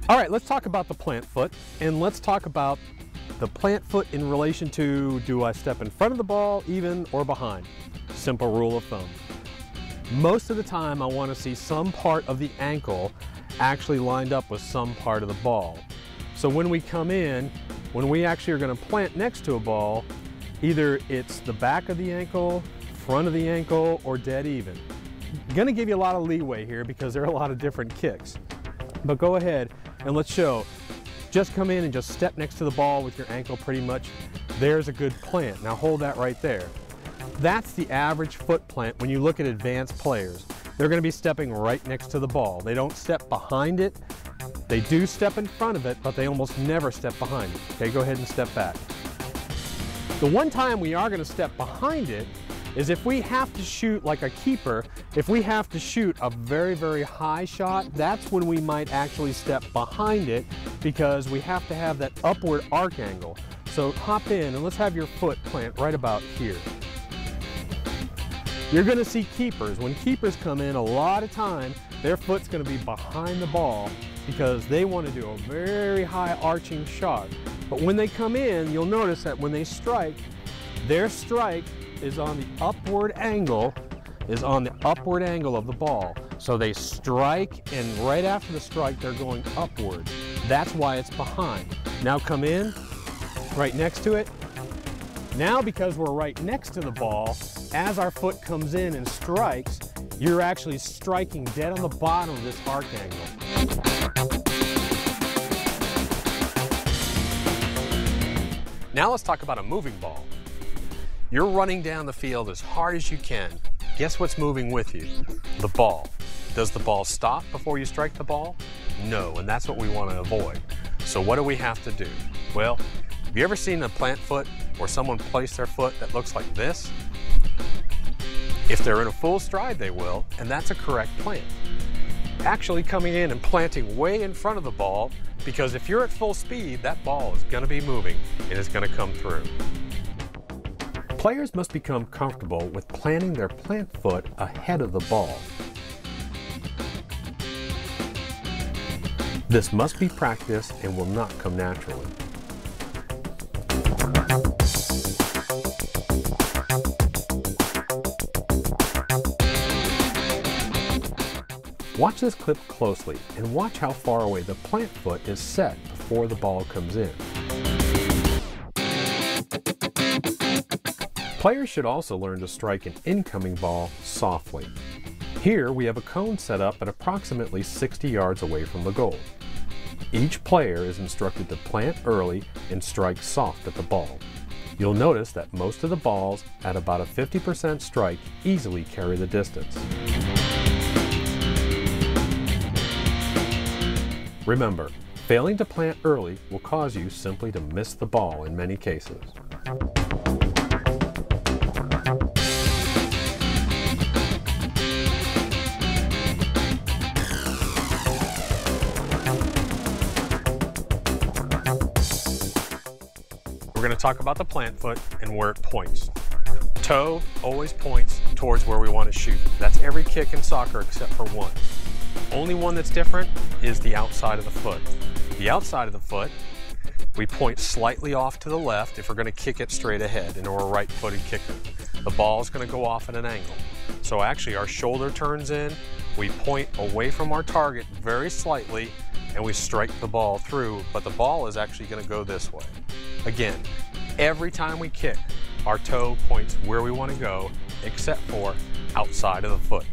All right, let's talk about the plant foot, and let's talk about the plant foot in relation to, do I step in front of the ball, even, or behind? Simple rule of thumb. Most of the time I want to see some part of the ankle actually lined up with some part of the ball. So when we come in, when we actually are going to plant next to a ball, either it's the back of the ankle, front of the ankle, or dead even. I'm going to give you a lot of leeway here because there are a lot of different kicks. But go ahead and let's show. Just come in and just step next to the ball with your ankle pretty much. There's a good plant. Now hold that right there. That's the average foot plant when you look at advanced players. They're going to be stepping right next to the ball. They don't step behind it. They do step in front of it, but they almost never step behind it. Okay, go ahead and step back. The one time we are going to step behind it is if we have to shoot like a keeper. If we have to shoot a very, very high shot, that's when we might actually step behind it because we have to have that upward arc angle. So hop in and let's have your foot plant right about here. You're going to see keepers. When keepers come in, a lot of time, their foot's going to be behind the ball because they want to do a very high arching shot. But when they come in, you'll notice that when they strike, their strike is on the upward angle, of the ball. So they strike, and right after the strike, they're going upward. That's why it's behind. Now come in, right next to it. Now because we're right next to the ball, as our foot comes in and strikes, you're actually striking dead on the bottom of this arc angle. Now let's talk about a moving ball. You're running down the field as hard as you can. Guess what's moving with you? The ball. Does the ball stop before you strike the ball? No, and that's what we want to avoid. So what do we have to do? Well, have you ever seen a plant foot where someone placed their foot that looks like this? If they're in a full stride, they will, and that's a correct plant. Actually coming in and planting way in front of the ball, because if you're at full speed, that ball is going to be moving and it's going to come through. Players must become comfortable with planting their plant foot ahead of the ball. This must be practiced and will not come naturally. Watch this clip closely and watch how far away the plant foot is set before the ball comes in. Players should also learn to strike an incoming ball softly. Here we have a cone set up at approximately 60 yards away from the goal. Each player is instructed to plant early and strike soft at the ball. You'll notice that most of the balls at about a 50% strike easily carry the distance. Remember, failing to plant early will cause you simply to miss the ball in many cases. We're going to talk about the plant foot and where it points. Toe always points towards where we want to shoot. That's every kick in soccer except for one. Only one that's different is the outside of the foot. The outside of the foot, we point slightly off to the left if we're going to kick it straight ahead and we're a right-footed kicker. The ball is going to go off at an angle. So actually our shoulder turns in, we point away from our target very slightly, and we strike the ball through, but the ball is actually going to go this way. Again, every time we kick, our toe points where we want to go except for outside of the foot.